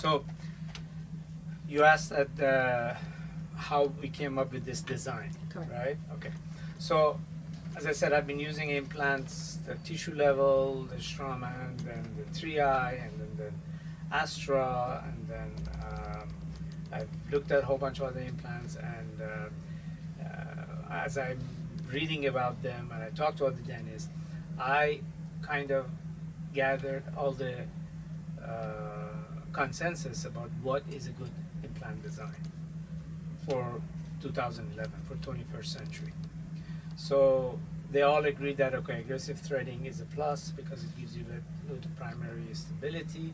So you asked at how we came up with this design, Correct. right? Okay. So as I said, I've been using implants, the tissue level, the Straumann, then the 3i, and then the Astra, and then I've looked at a whole bunch of other implants, and as I'm reading about them and I talked to other dentists, I kind of gathered all the consensus about what is a good implant design for 2011, for 21st century. So they all agreed that, okay, aggressive threading is a plus because it gives you the primary stability.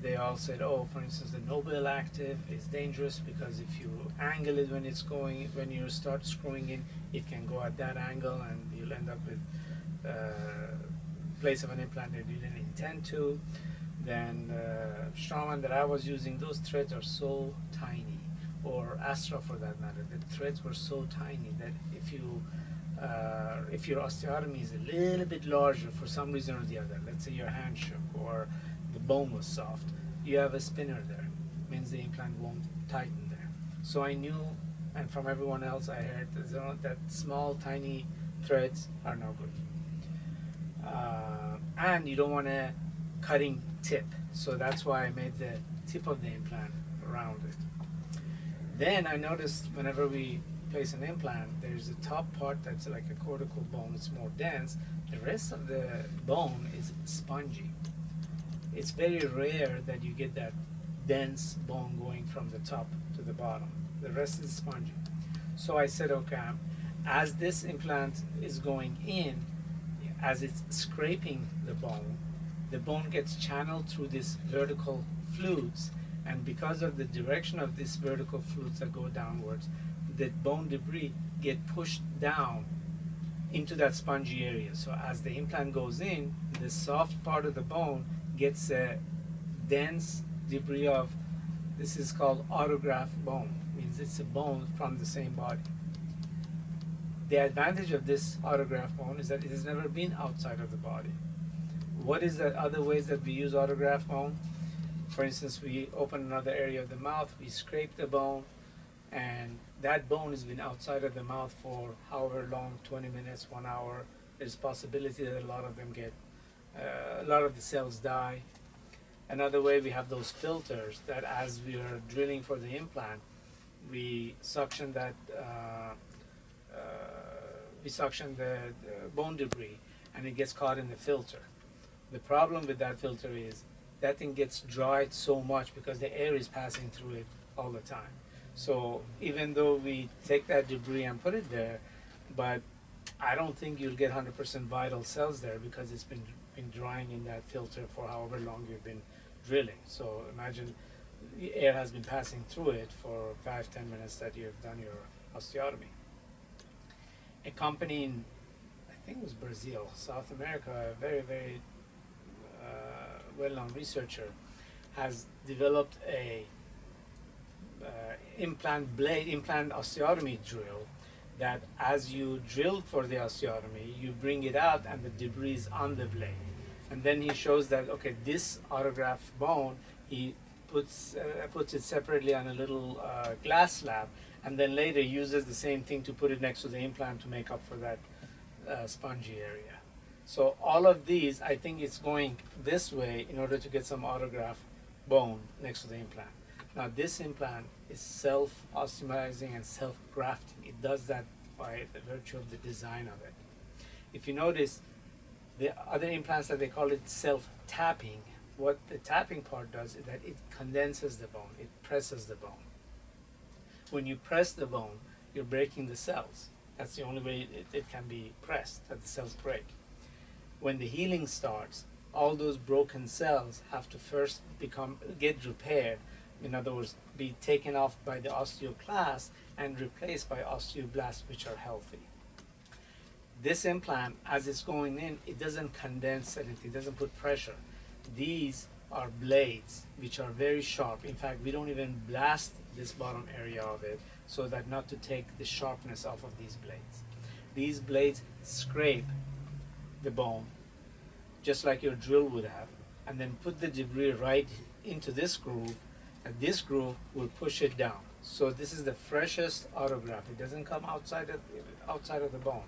They all said, oh, for instance, the Nobel Active is dangerous because if you angle it when it's going, when you start screwing in, it can go at that angle and you'll end up with place of an implant that you didn't intend to. Then Straumann that I was using, those threads are so tiny, or Astra for that matter, the threads were so tiny that if your osteotomy is a little bit larger for some reason or the other, let's say your hand shook or the bone was soft, you have a spinner there. It means the implant won't tighten there. So I knew, and from everyone else I heard, that small tiny threads are no good. And you don't want a cutting tip, so that's why I made the tip of the implant rounded. Then I noticed whenever we place an implant, there's a top part that's like a cortical bone, it's more dense. The rest of the bone is spongy. It's very rare that you get that dense bone going from the top to the bottom. The rest is spongy. So I said, okay, as this implant is going in, as it's scraping the bone gets channeled through these vertical flutes, and because of the direction of these vertical flutes that go downwards, the bone debris get pushed down into that spongy area. So as the implant goes in, the soft part of the bone gets a dense debris of, this is called autograft bone, means it's a bone from the same body. The advantage of this autograft bone is that it has never been outside of the body. What is the other ways that we use autograft bone? For instance, we open another area of the mouth, we scrape the bone, and that bone has been outside of the mouth for however long, 20 minutes, 1 hour. There's possibility that a lot of them get, a lot of the cells die. Another way, we have those filters that as we are drilling for the implant, we suction that, the bone debris, and it gets caught in the filter. The problem with that filter is that thing gets dried so much because the air is passing through it all the time. So even though we take that debris and put it there, but I don't think you'll get 100% vital cells there because it's been drying in that filter for however long you've been drilling. So imagine the air has been passing through it for 5-10 minutes that you've done your osteotomy. A company in, I think it was Brazil, South America, a very, very well-known researcher, has developed a implant osteotomy drill that as you drill for the osteotomy, you bring it out and the debris is on the blade. And then he shows that, okay, this autograft bone, he puts it separately on a little glass slab, and then later uses the same thing to put it next to the implant to make up for that spongy area. So all of these, I think it's going this way in order to get some autograft bone next to the implant. Now this implant is self-osteomizing and self-grafting. It does that by the virtue of the design of it. If you notice, the other implants that they call it self-tapping, what the tapping part does is that it condenses the bone, it presses the bone. When you press the bone, you're breaking the cells. That's the only way it can be pressed, that the cells break. When the healing starts, all those broken cells have to first get repaired, in other words, be taken off by the osteoclast and replaced by osteoblasts, which are healthy. This implant, as it's going in, it doesn't condense anything, it doesn't put pressure. These are blades, which are very sharp. In fact, we don't even blast this bottom area of it so that not to take the sharpness off of these blades. These blades scrape the bone, just like your drill would have, and then put the debris right into this groove, and this groove will push it down. So this is the freshest autograft. It doesn't come outside of the bone.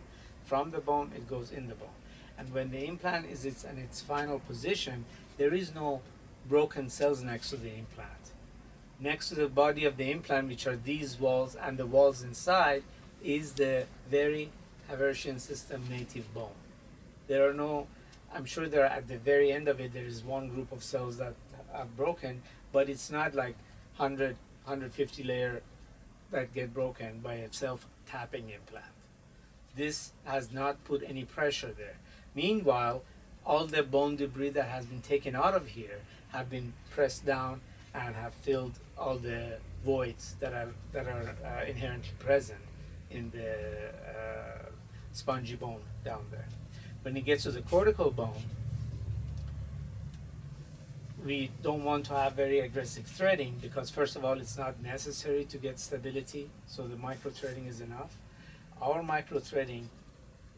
From the bone, it goes in the bone. And when the implant is in its final position, there is no broken cells next to the implant. Next to the body of the implant, which are these walls and the walls inside, is the very Haversian system native bone. There are no, I'm sure there are, at the very end of it, there is one group of cells that are broken, but it's not like 150 layer that get broken by a self-tapping implant. This has not put any pressure there. Meanwhile, all the bone debris that has been taken out of here have been pressed down and have filled all the voids that are inherently present in the spongy bone down there. When it gets to the cortical bone, we don't want to have very aggressive threading because first of all, it's not necessary to get stability, so the micro threading is enough. Our micro threading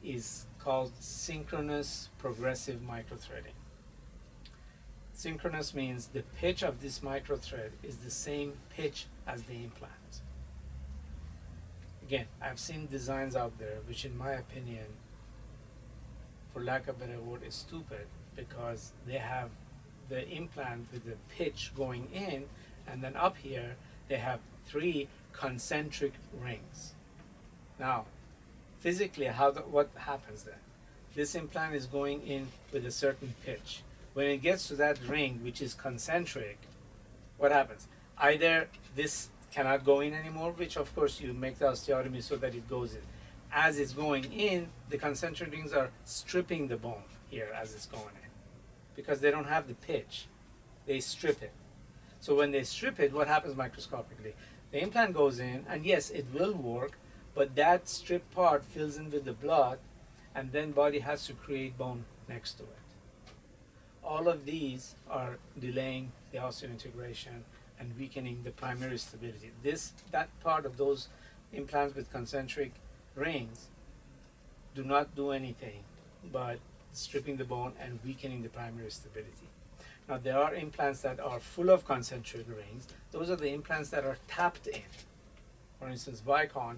is called synchronous progressive micro threading. Synchronous means the pitch of this micro thread is the same pitch as the implant. Again, I've seen designs out there which in my opinion, for lack of a better word, is stupid because they have the implant with the pitch going in, and then up here they have 3 concentric rings. Now, physically, what happens then? This implant is going in with a certain pitch. When it gets to that ring, which is concentric, what happens? Either this cannot go in anymore, which of course you make the osteotomy so that it goes in. As it's going in, the concentric rings are stripping the bone here as it's going in, because they don't have the pitch. They strip it. So when they strip it, what happens microscopically? The implant goes in, and yes, it will work, but that stripped part fills in with the blood, and then body has to create bone next to it. All of these are delaying the osseointegration and weakening the primary stability. That part of those implants with concentric rings do not do anything but stripping the bone and weakening the primary stability. Now there are implants that are full of concentric rings. Those are the implants that are tapped in. For instance, Vicon,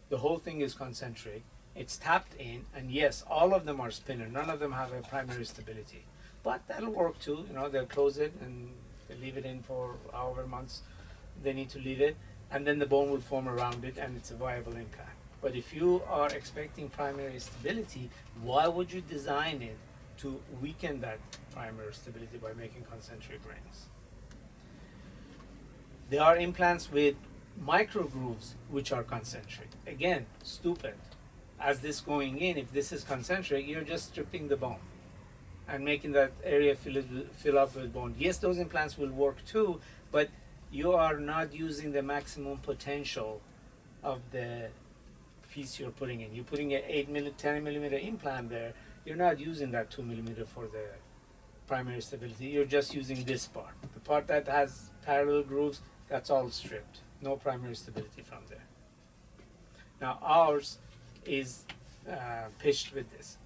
the whole thing is concentric. It's tapped in, and yes, all of them are spinner. None of them have a primary stability. But that'll work too. You know, they'll close it and they leave it in for however months they need to leave it, and then the bone will form around it, and it's a viable implant. But if you are expecting primary stability, why would you design it to weaken that primary stability by making concentric rings? There are implants with micro grooves which are concentric. Again, stupid. As this going in, if this is concentric, you're just stripping the bone and making that area fill up with bone. Yes, those implants will work too, but you are not using the maximum potential of the piece you're putting in. You're putting an 10 millimeter implant there, you're not using that 2 millimeter for the primary stability. You're just using this part. The part that has parallel grooves, that's all stripped. No primary stability from there. Now ours is pitched with this.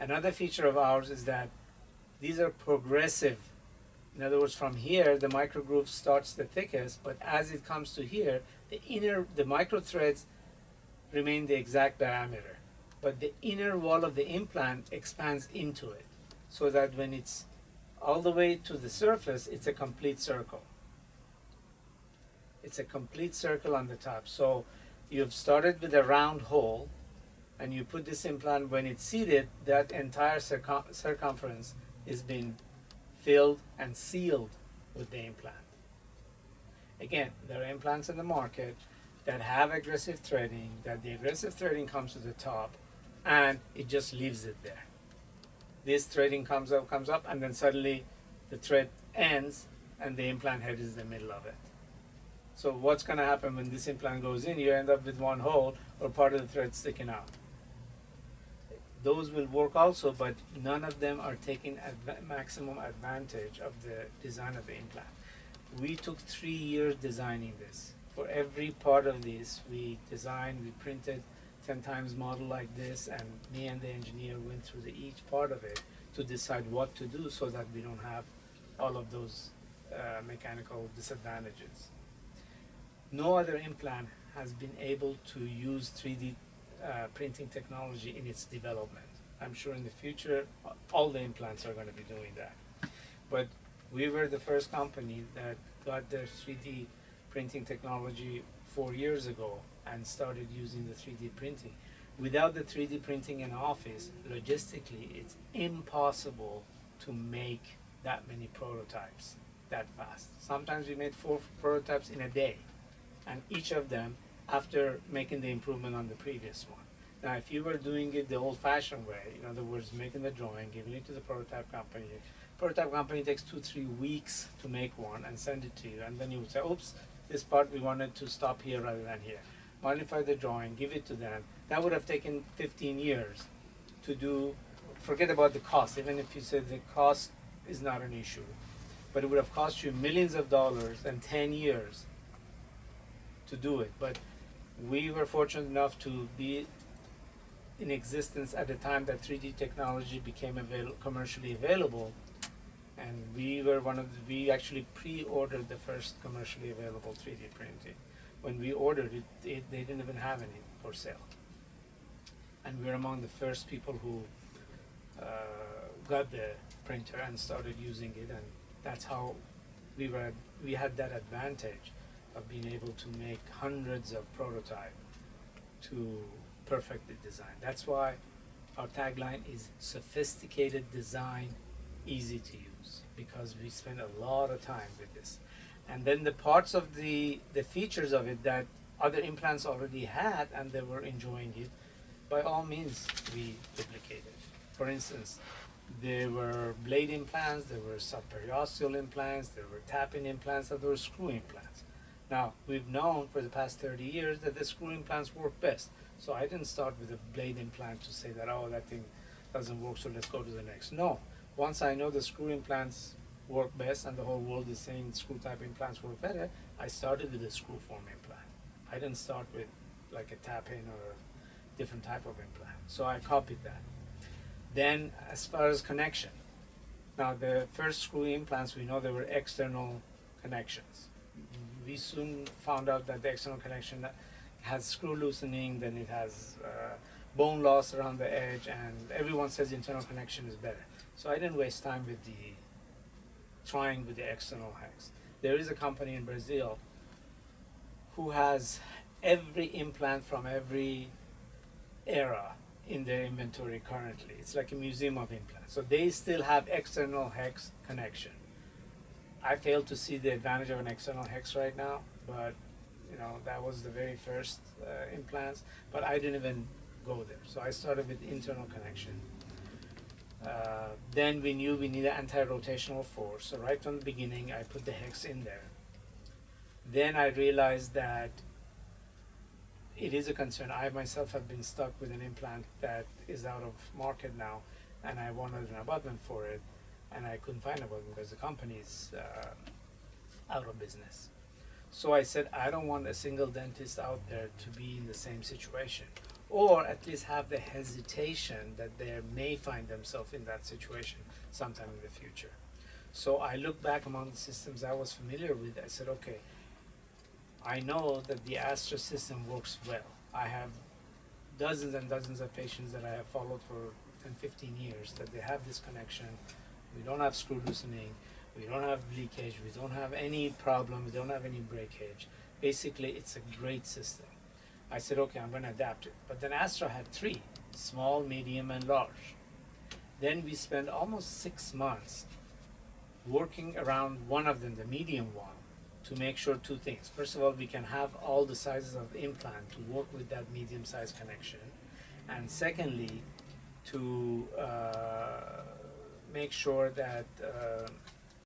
Another feature of ours is that these are progressive. In other words, from here, the micro groove starts the thickest, but as it comes to here, the micro threads remain the exact diameter, but the inner wall of the implant expands into it, so that when it's all the way to the surface, it's a complete circle. It's a complete circle on the top. So you've started with a round hole, and you put this implant, when it's seated, that entire circumference is being filled and sealed with the implant. Again, there are implants in the market that have aggressive threading, that the aggressive threading comes to the top, and it just leaves it there. This threading comes up, and then suddenly the thread ends, and the implant head is in the middle of it. So what's going to happen when this implant goes in? You end up with one hole or part of the thread sticking out. Those will work also, but none of them are taking maximum advantage of the design of the implant. We took 3 years designing this. For every part of this, we designed, we printed 10 times model like this, and me and the engineer went through each part of it to decide what to do so that we don't have all of those mechanical disadvantages. No other implant has been able to use 3D printing technology in its development. I'm sure in the future, all the implants are going to be doing that. But we were the first company that got their 3D printing technology 4 years ago and started using the 3D printing. Without the 3D printing in office, logistically, it's impossible to make that many prototypes that fast. Sometimes we made 4 prototypes in a day, and each of them after making the improvement on the previous one. Now, if you were doing it the old-fashioned way, in other words, making the drawing, giving it to the prototype company takes 2-3 weeks to make one and send it to you, and then you would say, oops, this part we wanted to stop here rather than here. Modify the drawing, give it to them. That would have taken 15 years to do. Forget about the cost, even if you said the cost is not an issue, but it would have cost you millions of dollars and 10 years to do it. But we were fortunate enough to be in existence at the time that 3D technology became commercially available, and we actually pre-ordered the first commercially available 3D printing. When we ordered it, they didn't even have any for sale. And we were among the first people who got the printer and started using it, and that's how we had that advantage of being able to make hundreds of prototypes to perfect the design. That's why our tagline is sophisticated design, easy to use, because we spend a lot of time with this. And then the parts of the features of it that other implants already had and they were enjoying it, by all means we duplicated. For instance, there were blade implants, there were subperiosteal implants, there were tap-in implants, and there were screw implants. Now, we've known for the past 30 years that the screw implants work best. So I didn't start with a blade implant to say that, oh, that thing doesn't work, so let's go to the next. No, once I know the screw implants work best and the whole world is saying screw type implants work better, I started with a screw form implant. I didn't start with like a tap-in or a different type of implant. So I copied that. Then as far as connection, now the first screw implants, we know there were external connections. We soon found out that the external connection has screw loosening, then it has bone loss around the edge, and everyone says internal connection is better. So I didn't waste time with trying with the external hex. There is a company in Brazil who has every implant from every era in their inventory currently. It's like a museum of implants. So they still have external hex connection. I fail to see the advantage of an external hex right now, but you know, that was the very first implants, but I didn't even go there. So I started with internal connection. Then we knew we needed anti-rotational force. So right from the beginning, I put the hex in there. Then I realized that it is a concern. I myself have been stuck with an implant that is out of market now, and I wanted an abutment for it, and I couldn't find an abutment because the company is out of business. So I said, I don't want a single dentist out there to be in the same situation, or at least have the hesitation that they may find themselves in that situation sometime in the future. So I looked back among the systems I was familiar with. I said, okay, I know that the Astra system works well. I have dozens and dozens of patients that I have followed for 10, 15 years that they have this connection. We don't have screw loosening. We don't have leakage, we don't have any problem, we don't have any breakage. Basically, it's a great system. I said, okay, I'm going to adapt it. But then Astra had 3, small, medium, and large. Then we spent almost 6 months working around one of them, the medium one, to make sure 2 things. First of all, we can have all the sizes of implant to work with that medium size connection. And secondly, to make sure that